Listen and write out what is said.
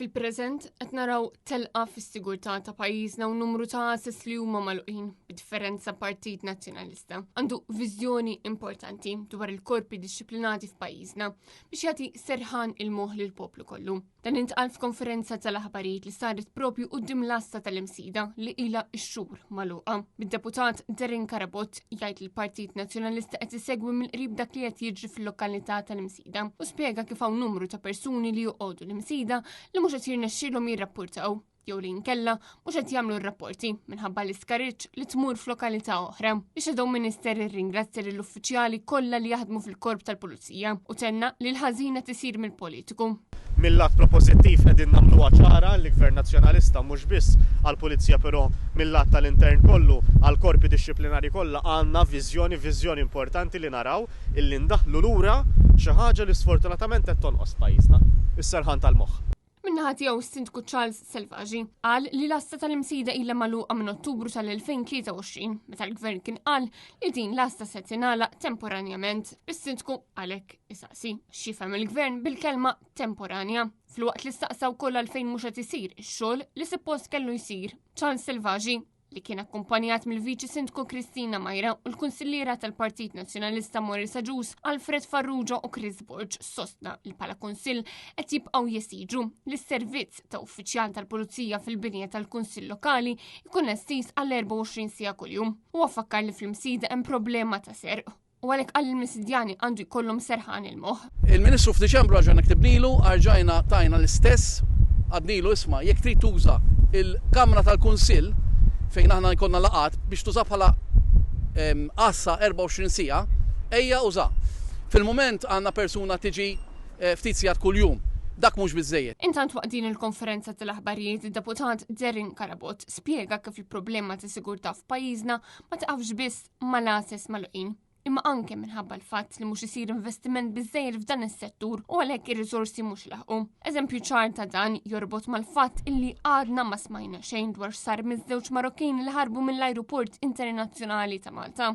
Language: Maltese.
Fil-preżent qed naraw telqa fis-sigurtà ta' pajjiżna u numru ta' għasas li huma magħluqin b'differenza Partit Nazzjonalista. Għandu viżjoni importanti dwar il-korpi dixxiplinati f'pajjiżna biex jagħti serħan il-moħħ lill-poplu kollu. Dan intqal f'konferenza tal-aħbarijiet li saret propju quddiem l-asta tal-imsida li ilha x-xhur magħluqa. Bid-deputat Derin Karabot jgħid li l-Partit Nazzjonalista qed isegwi mill-qrib dak li qed jiġri fil-lokalità tal-imsida u spjega kif hawn numru ta' persuni li joqogħdu l-imsida li mhux qed jirnexxielhom jirrapportaw jew li nkella mhux qed jagħmlu r-rapporti minħabba l-iskariġġ li tmur f'lokalità oħra. Ix-Shadow Minister irringrazzja lill-uffiċjali kollha li jaħdmu fil-korp tal-Pulizija u tenna li l-ħażina tisir mill-politiku. Mill-lat propożittiv qegħdin nagħmluha ċara li l-Gvern Nazzjonalista mhux biss għall-Pulizija però mill-lat tal-intern kollu għall-korpi dixxiplinari kollha għandna viżjoni importanti li naraw illi ndaħlu lura xi ħaġa li sfortunatament qed tonqos pajjiżna, is-serħan tal-moħħ. Minnaħa tiegħu s-Sindku Charles Selvaġi qal li l-asta tal-imsida ilha magħluqa minn Ottubru tal-2023 meta l-Gvern kien qal li din l-asta se tingħalaq temporanjament. Is-Sindku għalhekk isaqsi x'jifhem il-Gvern bil-kelma temporanja. Fl-waqt li staqsaw kollha għalfejn mhux qed isir ix-xogħol li suppost kellu jsir. Charles Selvaġi li kien akkumpanjat mill-Viċi Sindku Kristina Majra u l-Kunsilliera tal-Partit Nazzjonalista Morisa Ġus Alfred Farrugia u Chris Borg sostna li bħala kunsill qed jibqgħu jesiġu li s-servizz ta' uffiċjal tal-Pulizija fil-binja tal-Kunsill Lokali jkun estiż għall-24 siegħa kuljum. U affakkar li fl-imsida hemm problema ta' serq. U għalhekk qal il-Missidjani għandu jkollhom serħan il-moħħ. Il-Ministru f'Diċembru ġa niktibnilu arġajna tajna l-istess għadnilu isma' jekk trid tuża il-Kamra tal-Kunsill fejn aħna jkollna laqat biex tuża bħala qassa 24 siegħa, ejja uża. Fil-mument għandna persuna tiġi ftit sigħat kuljum. Dak mhux biżżejjed. Intant waqt din il-konferenza tal-aħbarijiet id-deputat Derin Karabot spjega kif il-problema ta' sigurtà f'pajjiżna ma taqafx biss mal-għasas magħluqin, imma anke minħabba l-fatt li mhux isir investiment biżżejjed f'dan is-settur u għalhekk ir-riżorsi mhux laħqu. Eżempju ċar ta' dan jorbot mal-fatt illi għadna ma smajna xejn dwar x'sar miż-żewġ Marokkin li ħarbu mill-Ajruport Internazzjonali ta' Malta.